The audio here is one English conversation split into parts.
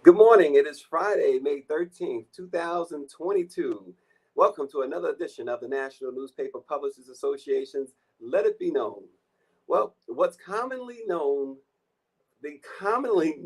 Good morning. It is Friday, May 13th, 2022. Welcome to another edition of the National Newspaper Publishers Association's Let It Be Known. Well, what's the commonly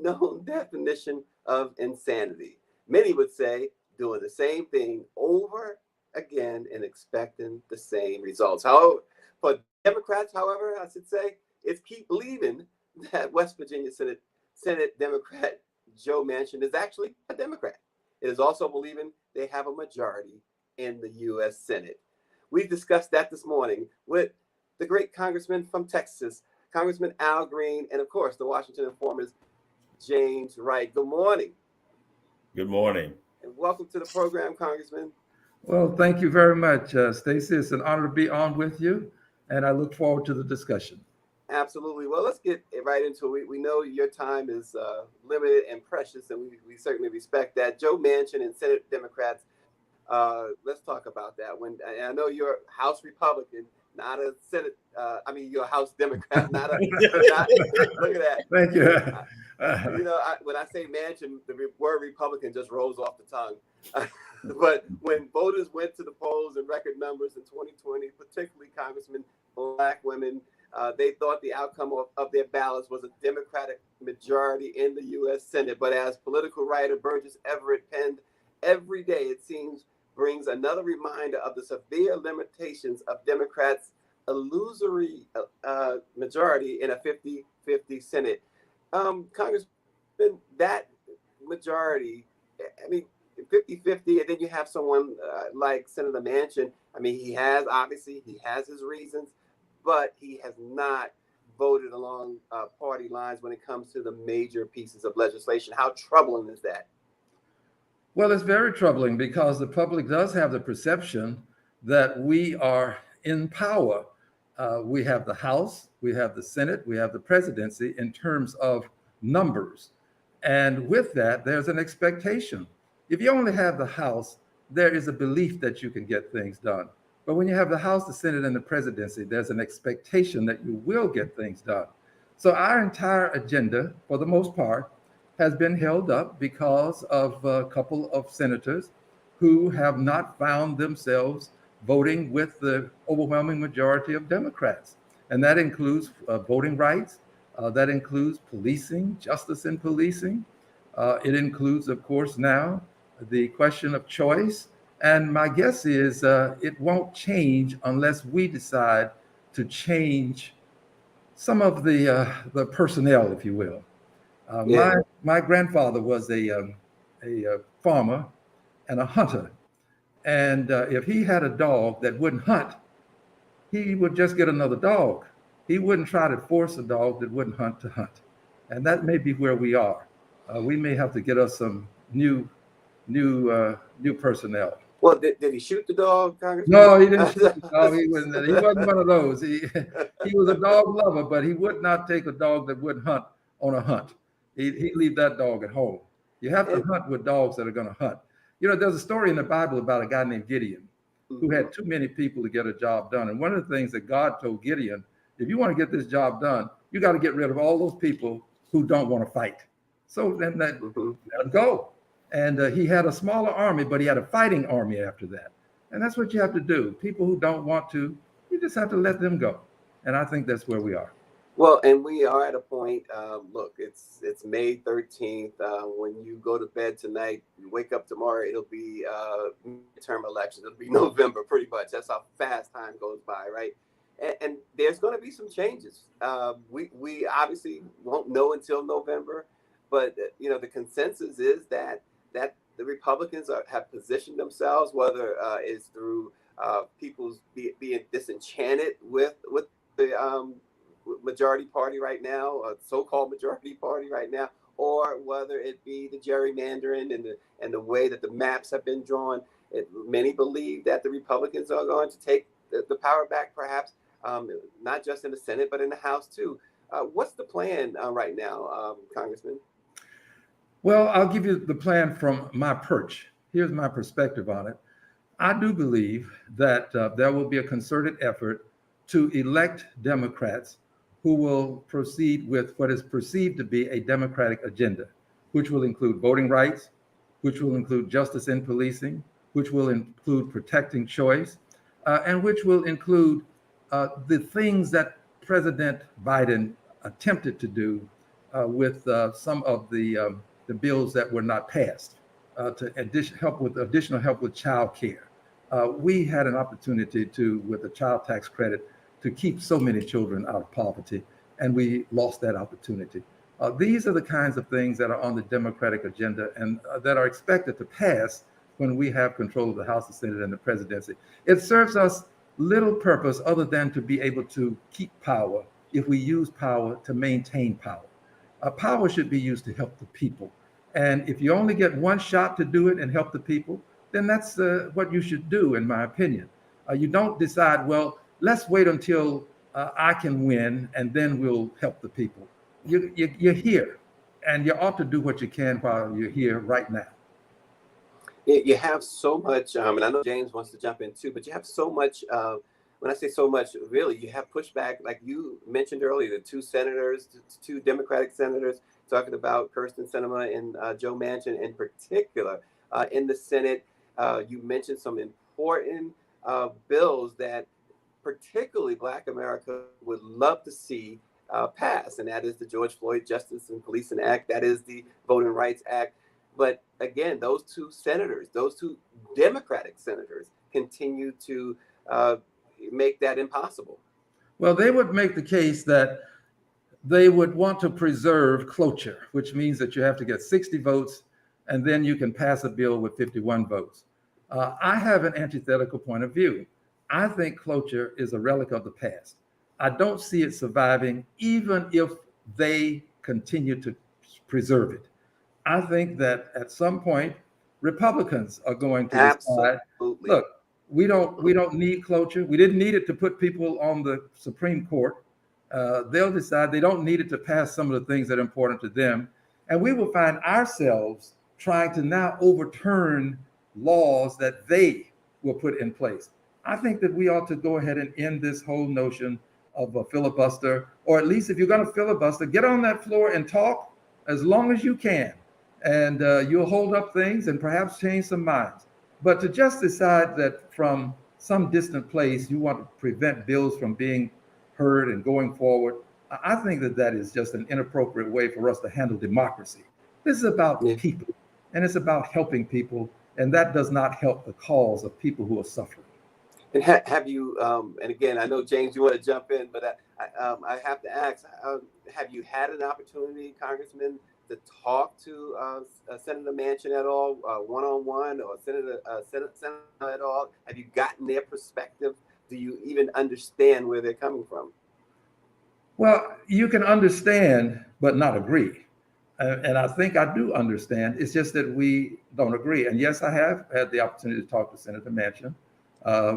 known definition of insanity. Many would say doing the same thing over again and expecting the same results. However, for Democrats, however, I should say, it's keep believing that West Virginia Senate Democrat Joe Manchin is actually a Democrat. It is also believing they have a majority in the U.S. Senate. We discussed that this morning with the great congressman from Texas, Congressman Al Green, and of course, the Washington Informer's James Wright. Good morning. Good morning. And welcome to the program, Congressman. Well, thank you very much, Stacey. It's an honor to be on with you, and I look forward to the discussion. Absolutely. Well, let's get right into it. We know your time is limited and precious, and we certainly respect that. Joe Manchin and Senate Democrats, let's talk about that. I know you're a House Republican, not a Senate. You're a House Democrat, not a. Look at that. Thank you. When I say Manchin, the word Republican just rolls off the tongue. But when voters went to the polls in record numbers in 2020, particularly Congressmen, Black women, they thought the outcome of their ballots was a Democratic majority in the U.S. Senate. But as political writer Burgess Everett penned, every day it seems brings another reminder of the severe limitations of Democrats' illusory majority in a 50-50 Senate. Congressman, that majority, 50-50, and then you have someone like Senator Manchin. He has his reasons, but he has not voted along party lines when it comes to the major pieces of legislation. How troubling is that? Well, it's very troubling because the public does have the perception that we are in power. We have the House, we have the Senate, we have the presidency in terms of numbers. And with that, there's an expectation. If you only have the House, there is a belief that you can get things done. But when you have the House, the Senate, and the presidency, there's an expectation that you will get things done. So our entire agenda, for the most part, has been held up because of a couple of senators who have not found themselves voting with the overwhelming majority of Democrats. And that includes voting rights, that includes policing, justice in policing. It includes, of course, now the question of choice. And my guess is it won't change unless we decide to change some of the personnel, if you will. My grandfather was a farmer and a hunter. And if he had a dog that wouldn't hunt, he would just get another dog. He wouldn't try to force a dog that wouldn't hunt to hunt. And that may be where we are. We may have to get us some new personnel. Well, did he shoot the dog, Congressman? No, he didn't shoot the dog. He wasn't one of those. He was a dog lover, but he would not take a dog that wouldn't hunt on a hunt. He'd leave that dog at home. You have to hunt with dogs that are going to hunt. There's a story in the Bible about a guy named Gideon who had too many people to get a job done. And one of the things that God told Gideon, if you want to get this job done, you got to get rid of all those people who don't want to fight. So then let them go. And he had a smaller army, but he had a fighting army after that. And that's what you have to do. People who don't want to, you just have to let them go. And I think that's where we are. Well, and we are at a point, look, it's May 13th. When you go to bed tonight, you wake up tomorrow, it'll be midterm elections. It'll be November, pretty much. That's how fast time goes by, right? And there's going to be some changes. We obviously won't know until November, but, the consensus is that the Republicans have positioned themselves, whether it's through people's being disenchanted with the majority party right now, or so-called majority party right now, or whether it be the gerrymandering and the way that the maps have been drawn. Many believe that the Republicans are going to take the power back, perhaps not just in the Senate, but in the House too. What's the plan right now, Congressman? Well, I'll give you the plan from my perch. Here's my perspective on it. I do believe that there will be a concerted effort to elect Democrats who will proceed with what is perceived to be a Democratic agenda. which will include voting rights, which will include justice in policing, which will include protecting choice, and which will include the things that President Biden attempted to do with some of the bills that were not passed to additional help with child care. We had an opportunity to, with the child tax credit, to keep so many children out of poverty, and we lost that opportunity. These are the kinds of things that are on the Democratic agenda and that are expected to pass when we have control of the House, the Senate, and the presidency. It serves us little purpose other than to be able to keep power if we use power to maintain power. Power should be used to help the people. And if you only get one shot to do it and help the people, then that's what you should do, in my opinion. You don't decide, well, let's wait until I can win and then we'll help the people. You're here, and you ought to do what you can while you're here right now. You have so much, and I know James wants to jump in too, but you have so much. When I say so much, really, you have pushback, like you mentioned earlier, the two senators, two Democratic senators, talking about Kirsten Sinema and Joe Manchin in particular. In the Senate, you mentioned some important bills that particularly Black America would love to see pass, and that is the George Floyd Justice and Policing Act, that is the Voting Rights Act. But again, those two senators, those two Democratic senators, continue to make that impossible. Well, they would make the case that they would want to preserve cloture, which means that you have to get 60 votes and then you can pass a bill with 51 votes. I have an antithetical point of view. I think cloture is a relic of the past. I don't see it surviving, even if they continue to preserve it. I think that at some point, Republicans are going to decide, look, we don't need cloture. We didn't need it to put people on the Supreme Court. They'll decide they don't need it to pass some of the things that are important to them. And we will find ourselves trying to now overturn laws that they will put in place. I think that we ought to go ahead and end this whole notion of a filibuster, or at least if you're going to filibuster, get on that floor and talk as long as you can. And you'll hold up things and perhaps change some minds. But to just decide that from some distant place you want to prevent bills from being heard and going forward, I think that that is just an inappropriate way for us to handle democracy. This is about people, and it's about helping people, and that does not help the cause of people who are suffering. And have you, and again, I know, James, you want to jump in, but I have to ask, have you had an opportunity, Congressman, to talk to Senator Manchin at all, one-on-one, or Senator at all? Have you gotten their perspective? Do you even understand where they're coming from? Well, you can understand, but not agree. And I think I do understand. It's just that we don't agree. And yes, I have had the opportunity to talk to Senator Manchin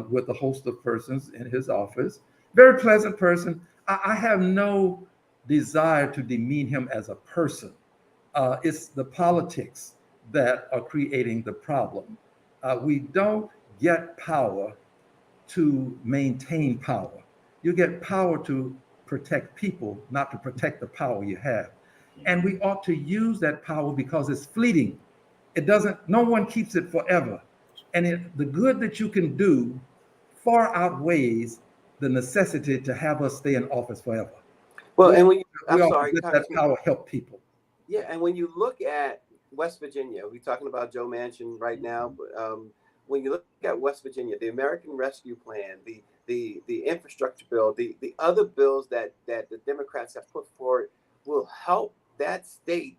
with a host of persons in his office. Very pleasant person. I have no desire to demean him as a person. It's the politics that are creating the problem. We don't get power to maintain power. You get power to protect people, not to protect the power you have. And we ought to use that power because it's fleeting. It doesn't, no one keeps it forever. And the good that you can do far outweighs the necessity to have us stay in office forever. Well, and when you, let that power help people. Yeah, and when you look at West Virginia, we're talking about Joe Manchin right now, but when you look at West Virginia, the American Rescue Plan, the infrastructure bill, the other bills that the Democrats have put forward will help that state,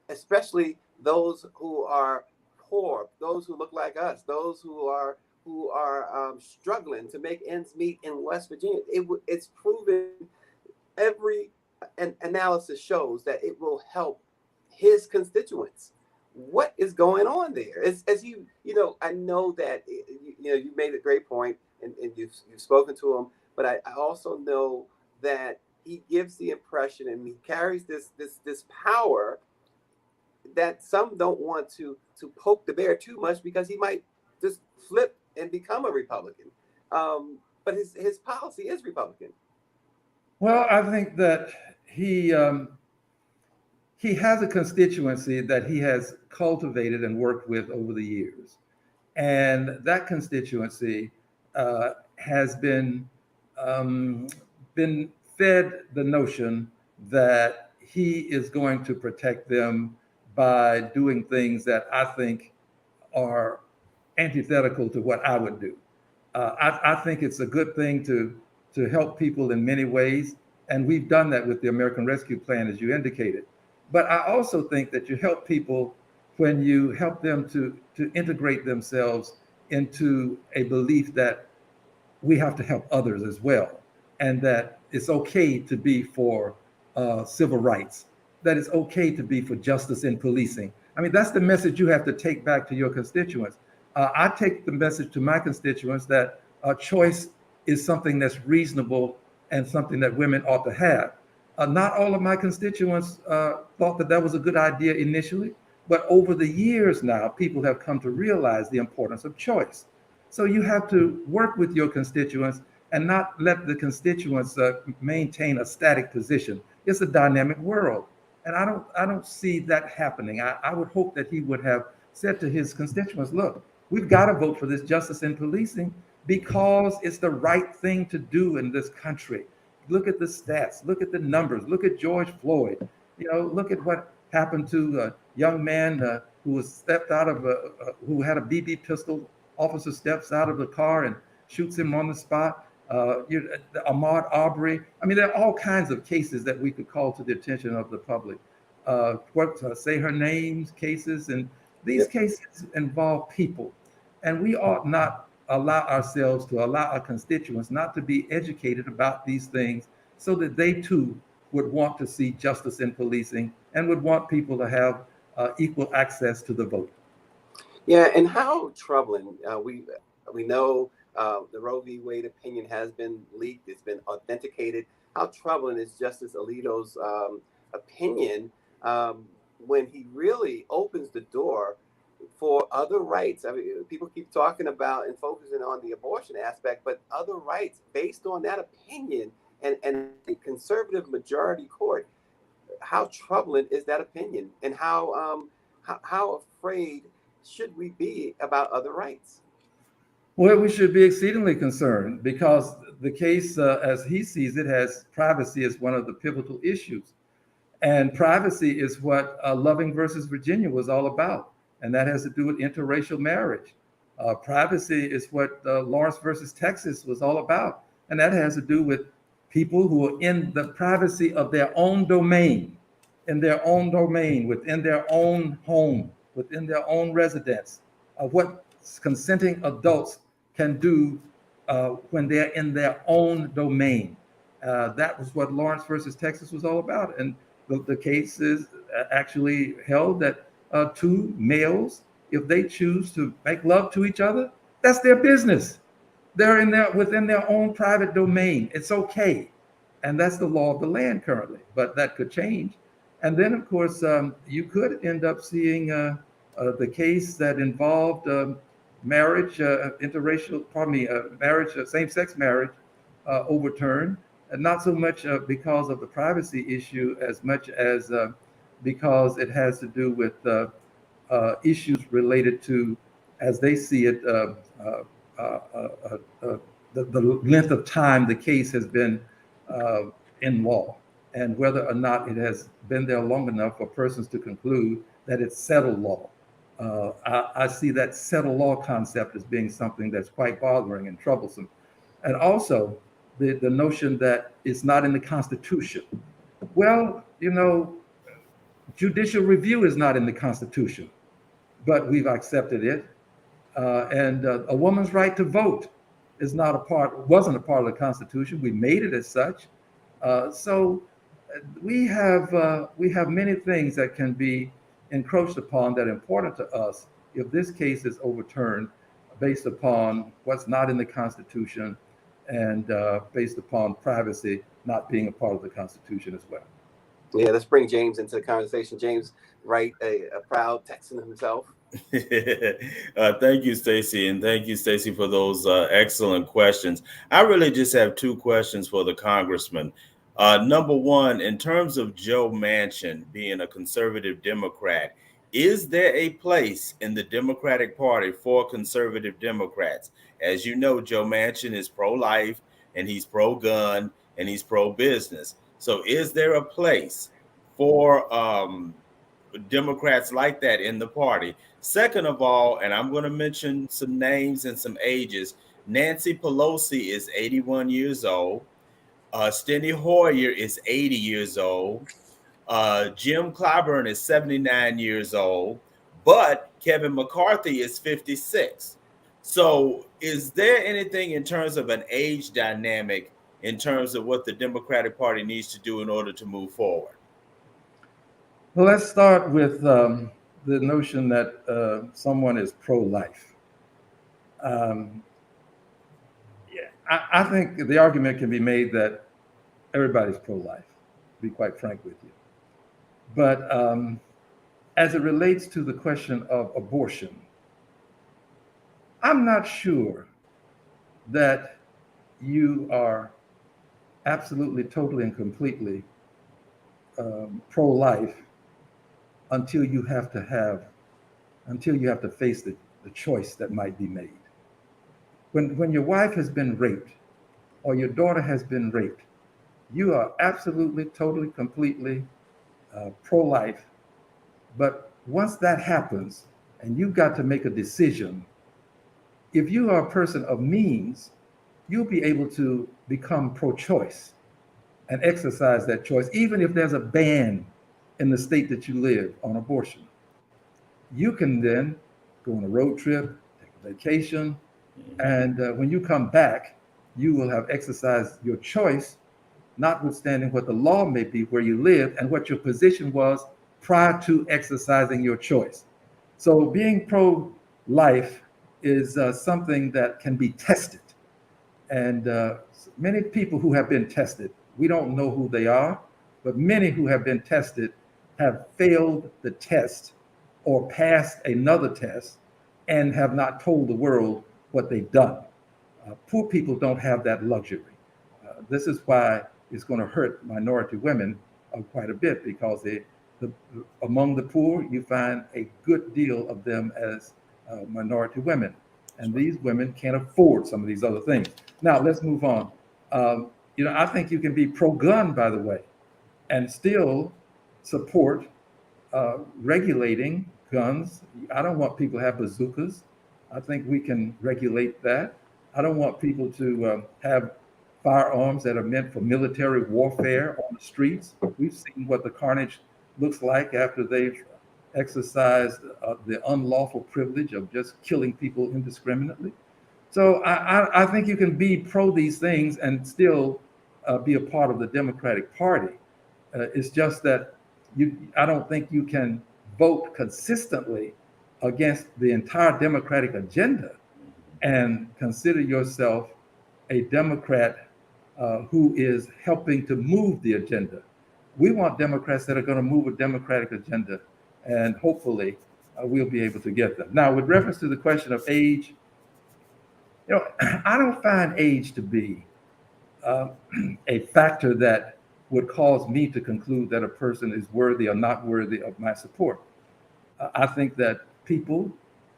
especially those who are poor, those who look like us, those who are struggling to make ends meet in West Virginia. It's proven, every analysis shows that it will help his constituents. What is going on there? As you know, I know that you made a great point, and you've spoken to him, but I also know that he gives the impression, and he carries this power that some don't want to poke the bear too much, because he might just flip and become a Republican. But his policy is Republican. Well, I think that he he has a constituency that he has cultivated and worked with over the years. And that constituency has been fed the notion that he is going to protect them by doing things that I think are antithetical to what I would do. I think it's a good thing to help people in many ways, and we've done that with the American Rescue Plan, as you indicated. But I also think that you help people when you help them to integrate themselves into a belief that we have to help others as well, and that it's okay to be for civil rights, that it's okay to be for justice in policing. I mean, that's the message you have to take back to your constituents. I take the message to my constituents that choice is something that's reasonable and something that women ought to have. Not all of my constituents thought that that was a good idea initially, but over the years now, people have come to realize the importance of choice. So you have to work with your constituents and not let the constituents maintain a static position. It's a dynamic world. And I don't see that happening. I would hope that he would have said to his constituents, look, we've got to vote for this justice in policing because it's the right thing to do in this country. Look at the stats, look at the numbers, look at George Floyd, look at what happened to a young man who was stepped out of who had a BB pistol. Officer steps out of the car and shoots him on the spot. Ahmaud Arbery. I mean, there are all kinds of cases that we could call to the attention of the public. Say her names cases, and these cases involve people, and we ought not allow ourselves to allow our constituents not to be educated about these things, so that they too would want to see justice in policing and would want people to have equal access to the vote. Yeah, and how troubling. We know the Roe v. Wade opinion has been leaked. It's been authenticated. How troubling is Justice Alito's opinion when he really opens the door for other rights? I mean, people keep talking about and focusing on the abortion aspect, but other rights based on that opinion and a conservative majority court. How troubling is that opinion, and how afraid should we be about other rights? Well, we should be exceedingly concerned because the case, as he sees it, has privacy as one of the pivotal issues. And privacy is what Loving versus Virginia was all about. And that has to do with interracial marriage. Privacy is what Lawrence versus Texas was all about. And that has to do with people who are in the privacy of their own domain, within their own home, within their own residence, what consenting adults can do when they're in their own domain. That was what Lawrence versus Texas was all about. And the case is actually held that two males, if they choose to make love to each other, that's their business. They're within their own private domain. It's okay. And that's the law of the land currently, but that could change. And then, of course, you could end up seeing the case that involved marriage, same-sex marriage overturned, and not so much because of the privacy issue as much as because it has to do with issues related to, as they see it, the length of time the case has been in law, and whether or not it has been there long enough for persons to conclude that it's settled law. I see that settled law concept as being something that's quite bothering and troublesome. And also the notion that it's not in the Constitution. Well, judicial review is not in the Constitution, but we've accepted it. And a woman's right to vote wasn't a part of the Constitution. We made it as such. So we have many things that can be encroached upon that are important to us if this case is overturned based upon what's not in the Constitution and based upon privacy not being a part of the Constitution as well. Yeah, let's bring James into the conversation. James Wright, a proud Texan himself. Thank you, Stacey, and thank you, Stacey, for those excellent questions. I really just have two questions for the congressman. Number one, in terms of Joe Manchin being a conservative Democrat, is there a place in the Democratic Party for conservative Democrats? As you know, Joe Manchin is pro-life and he's pro-gun and he's pro-business. So is there a place for Democrats like that in the party? Second of all, and I'm going to mention some names and some ages, Nancy Pelosi is 81 years old. Steny Hoyer is 80 years old. Jim Clyburn is 79 years old, but Kevin McCarthy is 56. So, is there anything in terms of an age dynamic in terms of what the Democratic Party needs to do in order to move forward? Well, let's start with the notion that someone is pro-life. Yeah, I think the argument can be made that everybody's pro-life, to be quite frank with you. But as it relates to the question of abortion, I'm not sure that you are absolutely, totally, and completely pro-life until you have to face the choice that might be made. When your wife has been raped or your daughter has been raped, you are absolutely, totally, completely pro-life. But once that happens and you've got to make a decision, if you are a person of means, you'll be able to become pro-choice and exercise that choice, even if there's a ban in the state that you live on abortion. You can then go on a road trip, take a vacation, and when you come back, you will have exercised your choice, notwithstanding what the law may be where you live and what your position was prior to exercising your choice. So being pro-life is something that can be tested. And many people who have been tested, we don't know who they are, but many who have been tested have failed the test or passed another test and have not told the world what they've done. Poor people don't have that luxury. This is why it's going to hurt minority women quite a bit, because among the poor, you find a good deal of them as minority women. And these women can't afford some of these other things. Now, let's move on. I think you can be pro-gun, by the way, and still support regulating guns. I don't want people to have bazookas. I think we can regulate that. I don't want people to have firearms that are meant for military warfare on the streets. We've seen what the carnage looks like after they've exercised the unlawful privilege of just killing people indiscriminately. So I think you can be pro these things and still be a part of the Democratic Party. It's just that I don't think you can vote consistently against the entire Democratic agenda and consider yourself a Democrat who is helping to move the agenda. We want Democrats that are going to move a Democratic agenda, and hopefully we'll be able to get them. Now, with reference to the question of age, I don't find age to be a factor that would cause me to conclude that a person is worthy or not worthy of my support. I think that people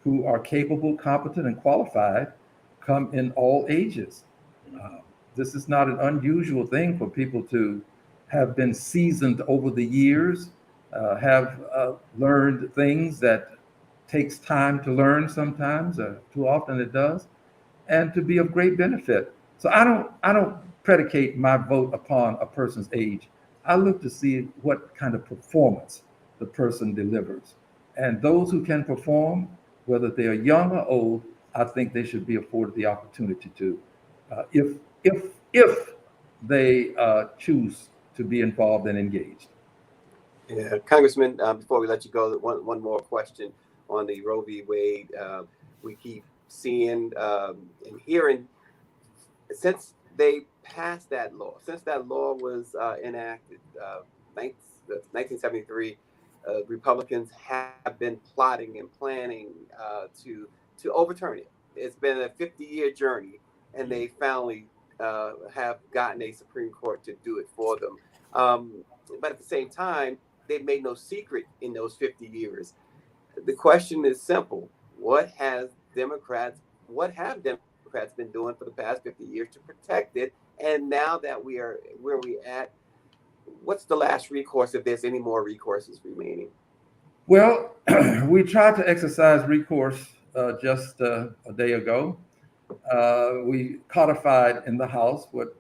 who are capable, competent, and qualified come in all ages. This is not an unusual thing for people to have been seasoned over the years, have learned things that takes time to learn sometimes, too often it does, and to be of great benefit. So I don't predicate my vote upon a person's age. I look to see what kind of performance the person delivers. And those who can perform, whether they are young or old, I think they should be afforded the opportunity to, if they choose to be involved and engaged. Yeah, Congressman, before we let you go, one more question on the Roe v. Wade. We keep seeing and hearing, since they passed that law, since that law was enacted, 1973, Republicans have been plotting and planning to overturn it. It's been a 50-year journey, and they finally have gotten a Supreme Court to do it for them. But at the same time, they've made no secret in those 50 years. The question is simple: what have Democrats been doing for the past 50 years to protect it? And now that we are where we at, what's the last recourse if there's any more recourses remaining? Well, we tried to exercise recourse just a day ago. We codified in the House what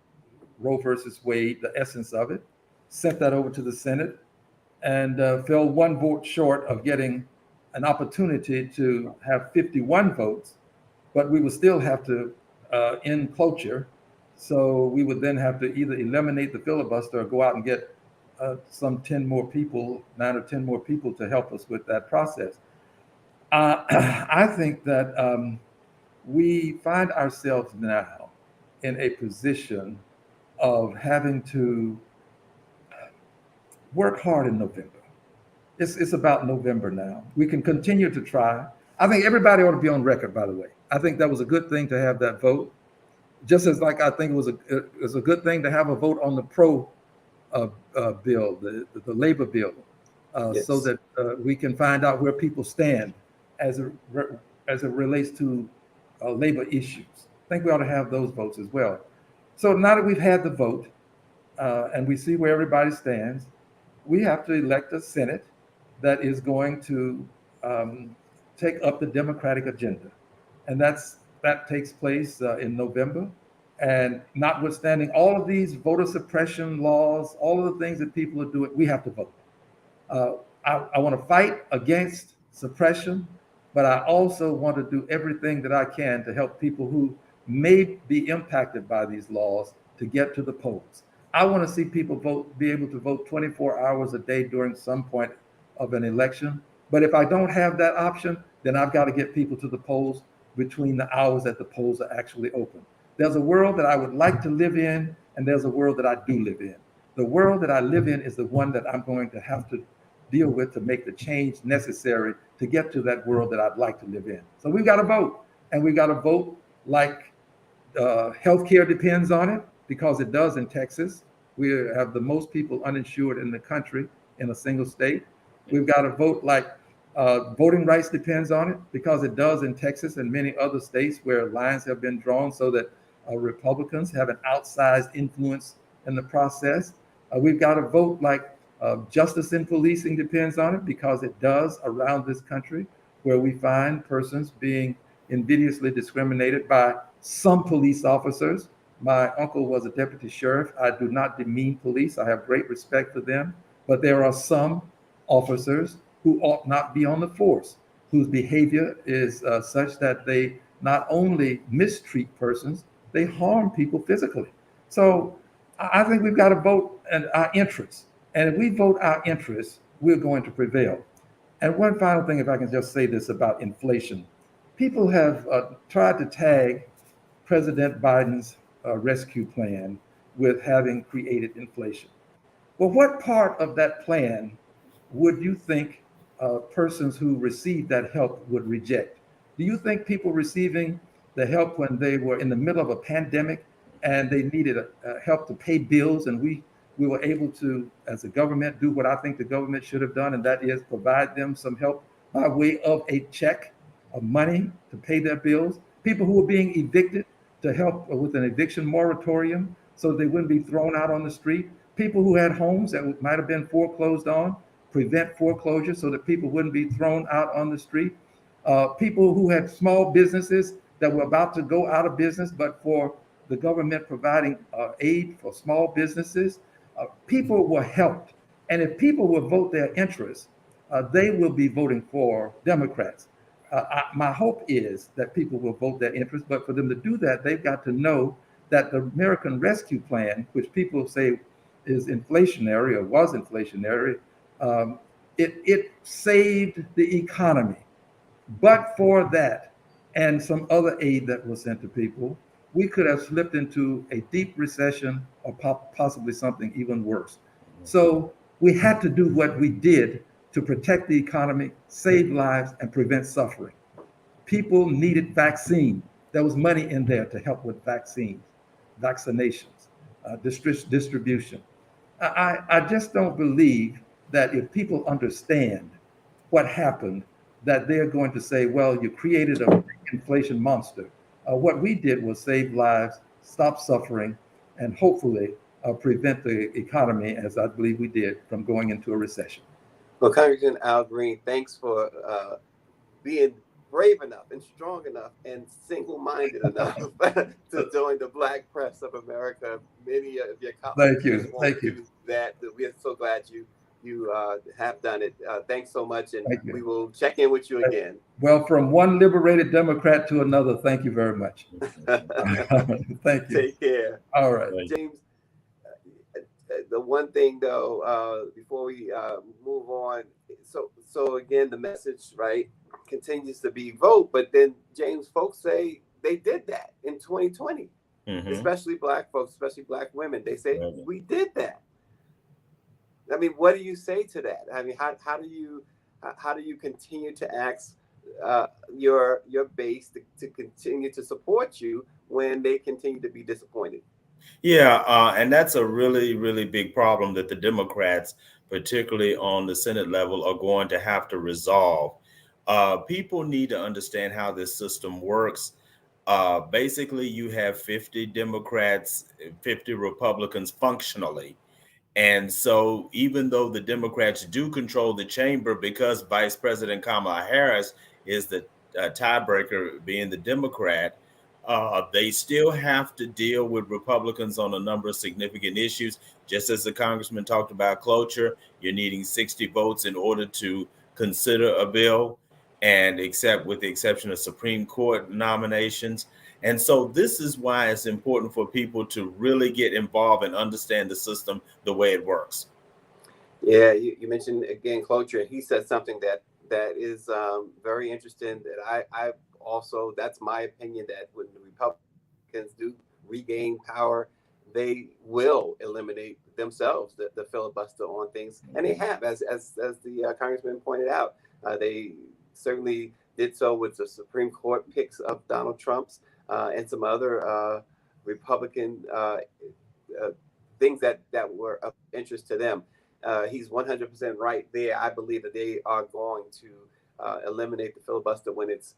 Roe versus Wade, the essence of it, sent that over to the Senate, and fell one vote short of getting an opportunity to have 51 votes, but we would still have to end cloture. So we would then have to either eliminate the filibuster or go out and get some 10 more people, 9 or 10 more people to help us with that process. I think that we find ourselves now in a position of having to work hard in November. It's about November now. We can continue to try. I think everybody ought to be on record, by the way. I think that was a good thing to have that vote. Just as like I think it was a good thing to have a vote on the pro bill, the labor bill, Yes. so that we can find out where people stand as it relates to labor issues. I think we ought to have those votes as well. So now that we've had the vote and we see where everybody stands, we have to elect a Senate that is going to take up the Democratic agenda. And that takes place in November. And notwithstanding all of these voter suppression laws, all of the things that people are doing, we have to vote. I want to fight against suppression, but I also want to do everything that I can to help people who may be impacted by these laws to get to the polls. I want to see people be able to vote 24 hours a day during some point of an election. But if I don't have that option, then I've got to get people to the polls between the hours that the polls are actually open. There's a world that I would like to live in, and there's a world that I do live in. The world that I live in is the one that I'm going to have to deal with to make the change necessary to get to that world that I'd like to live in. So we've got to vote, and we've got to vote like healthcare depends on it, because it does in Texas. We have the most people uninsured in the country in a single state. We've got to vote like voting rights depends on it, because it does in Texas and many other states where lines have been drawn so that Republicans have an outsized influence in the process. We've got to vote like justice in policing depends on it, because it does around this country, where we find persons being invidiously discriminated by some police officers. My uncle was a deputy sheriff. I do not demean police. I have great respect for them, but there are some officers who ought not be on the force, whose behavior is such that they not only mistreat persons, they harm people physically. So I think we've got to vote in our interests. And if we vote our interests, we're going to prevail. And one final thing, if I can just say this about inflation. People have tried to tag President Biden's rescue plan with having created inflation. Well, what part of that plan would you think persons who received that help would reject? Do you think people receiving the help when they were in the middle of a pandemic and they needed help to pay bills, and we were able to, as a government, do what I think the government should have done, and that is provide them some help by way of a check of money to pay their bills? People who were being evicted, to help with an eviction moratorium so they wouldn't be thrown out on the street. People who had homes that might have been foreclosed on, prevent foreclosure so that people wouldn't be thrown out on the street. People who had small businesses that were about to go out of business, but for the government providing aid for small businesses, people were helped. And if people will vote their interests, they will be voting for Democrats. My hope is that people will vote their interest, but for them to do that, they've got to know that the American Rescue Plan, which people say is inflationary or was inflationary, it saved the economy. But for that and some other aid that was sent to people, we could have slipped into a deep recession or possibly something even worse. So we had to do what we did to protect the economy, save lives, and prevent suffering. People needed vaccine. There was money in there to help with vaccines. vaccinations, distribution. I just don't believe that if people understand what happened, that they're going to say, well, you created a inflation monster. What we did was save lives, stop suffering, and hopefully prevent the economy, as I believe we did, from going into a recession. Well, Congressman Al Green, thanks for being brave enough and strong enough and single-minded enough to join the Black Press of America. Many of your colleagues Thank you. do that. We are so glad you have done it. Thanks so much, and we will check in with you again. Well, from one liberated Democrat to another, thank you very much. Thank you. Take care. All right. James, the one thing though, before we move on, so again, the message, right, continues to be vote, but then James, folks say they did that in 2020, especially Black folks, especially Black women. They say we did that. I mean, what do you say to that? I mean, how do you continue to ask your base to continue to support you when they continue to be disappointed? Yeah, and that's a really, really big problem that the Democrats, particularly on the Senate level, are going to have to resolve. People need to understand how this system works. Basically, you have 50 Democrats, 50 Republicans functionally. And so even though the Democrats do control the chamber, because Vice President Kamala Harris is the tiebreaker being the Democrat, they still have to deal with Republicans on a number of significant issues. Just as the congressman talked about cloture, you're needing 60 votes in order to consider a bill, and except with the exception of Supreme Court nominations. And so this is why it's important for people to really get involved and understand the system the way it works. Yeah, you mentioned again cloture. He said something that is very interesting. That I also, that's my opinion, that when the Republicans do regain power, they will eliminate themselves the filibuster on things, and they have, as the congressman pointed out, they certainly did so with the Supreme Court picks of Donald Trump's. And some other Republican things that were of interest to them. He's 100% right there. I believe that they are going to eliminate the filibuster when it's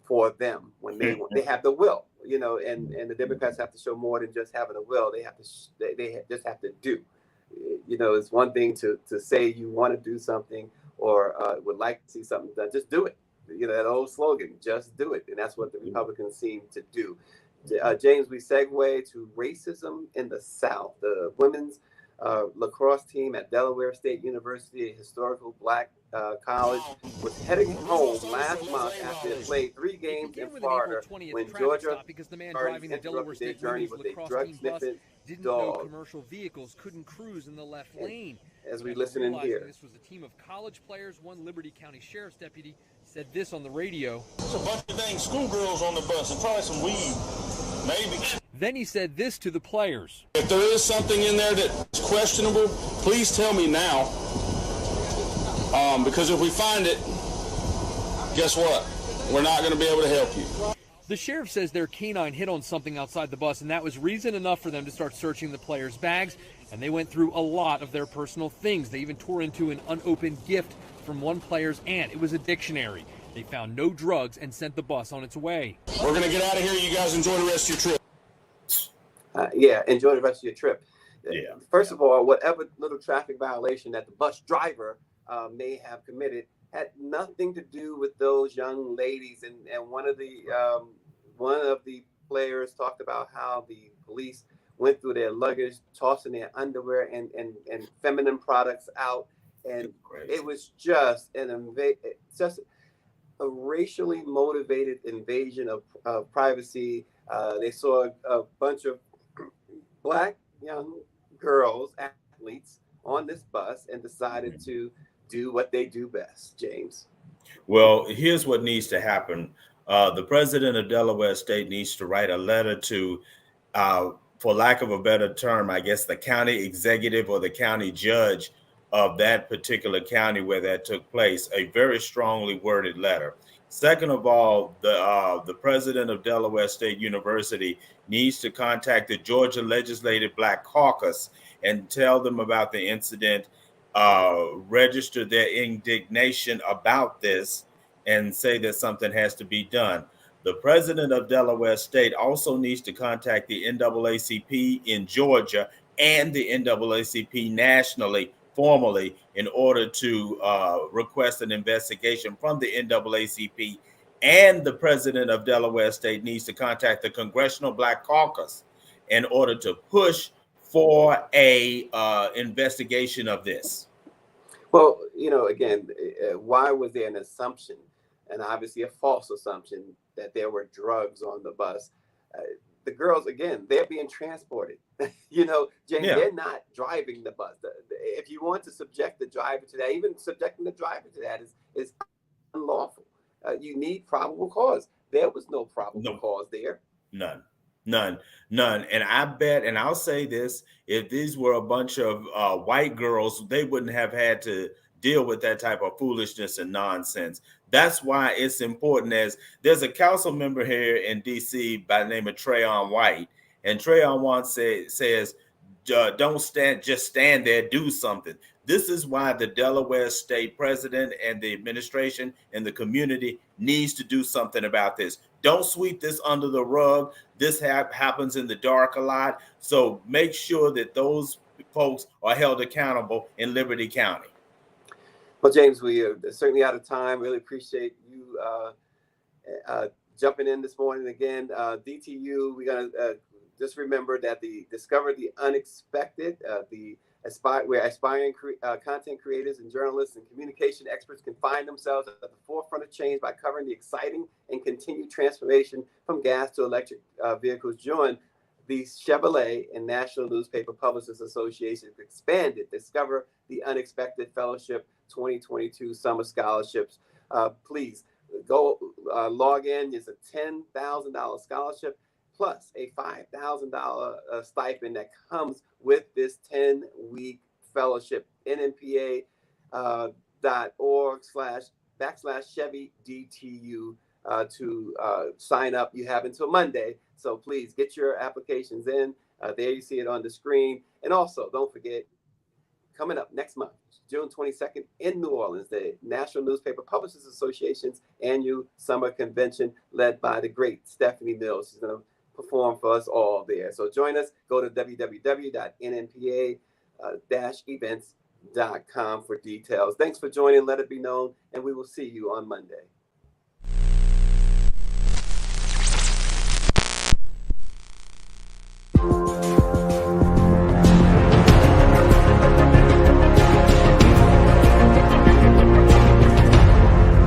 for them, when they have the will, and the Democrats have to show more than just having a will. They just have to do. It's one thing to say you want to do something or would like to see something done. Just do it. That old slogan, just do it. And that's what the Republicans seem to do. James, we segue to racism in the South. The women's lacrosse team at Delaware State University, a historical Black college, was heading home last month after it played 3 games in Florida when Georgia because the man driving the Delaware State journey with a drug-sniffing dog. Know commercial vehicles couldn't cruise in the left lane. As we listen in here. This was a team of college players. One Liberty County Sheriff's deputy said this on the radio. There's a bunch of dang schoolgirls on the bus and probably some weed, maybe. Then he said this to the players. If there is something in there that's questionable, please tell me now. Because if we find it, guess what? We're not going to be able to help you. The sheriff says their canine hit on something outside the bus, and that was reason enough for them to start searching the players' bags. And they went through a lot of their personal things. They even tore into an unopened gift from one player's aunt. It was a dictionary. They found no drugs and sent the bus on its way. We're going to get out of here. You guys enjoy the rest of your trip. Enjoy the rest of your trip. Yeah. First of all, whatever little traffic violation that the bus driver may have committed had nothing to do with those young ladies. And one of the players talked about how the police went through their luggage, tossing their underwear and feminine products out, and it was just just a racially motivated invasion of privacy. They saw a bunch of Black young girls, athletes, on this bus and decided to do what they do best. James. Well, here's what needs to happen. The president of Delaware State needs to write a letter to, for lack of a better term, I guess the county executive or the county judge of that particular county where that took place, a very strongly worded letter Second of all, the president of Delaware State University needs to contact the Georgia Legislative Black Caucus and tell them about the incident, register their indignation about this, and say that something has to be done. The president of Delaware State also needs to contact the NAACP in Georgia and the NAACP nationally, formally, in order to request an investigation from the NAACP. And the president of Delaware State needs to contact the Congressional Black Caucus in order to push for a investigation of this. Well, again, why was there an assumption, and obviously a false assumption, that there were drugs on the bus? The girls, again, they're being transported. James, they're not driving the bus. If you want to subject the driver to that, even subjecting the driver to that is unlawful. You need probable cause. There was no probable cause there. None. And I bet, and I'll say this, if these were a bunch of white girls, they wouldn't have had to deal with that type of foolishness and nonsense. That's why it's important. As there's a council member here in DC by the name of Trayon White, and Trayon White says, don't just stand there, do something. This is why the Delaware State president and the administration and the community needs to do something about this. Don't sweep this under the rug. This happens in the dark a lot. So make sure that those folks are held accountable in Liberty County. Well, James, we are certainly out of time. Really appreciate you jumping in this morning again. DTU, we're going to just remember that discover the unexpected, where aspiring content creators and journalists and communication experts can find themselves at the forefront of change by covering the exciting and continued transformation from gas to electric vehicles. Join the Chevrolet and National Newspaper Publishers Association expanded Discover the Unexpected Fellowship 2022 Summer Scholarships. Please go log in. It's a $10,000 scholarship plus a $5,000 stipend that comes with this 10-week fellowship. NNPA.org//ChevyDTU to sign up. You have until Monday, so please get your applications in. There you see it on the screen. And also, don't forget, coming up next month, June 22nd in New Orleans, the National Newspaper Publishers Association's annual summer convention led by the great Stephanie Mills. She's going to perform for us all there. So join us. Go to www.nnpa-events.com for details. Thanks for joining. Let it be known, and we will see you on Monday.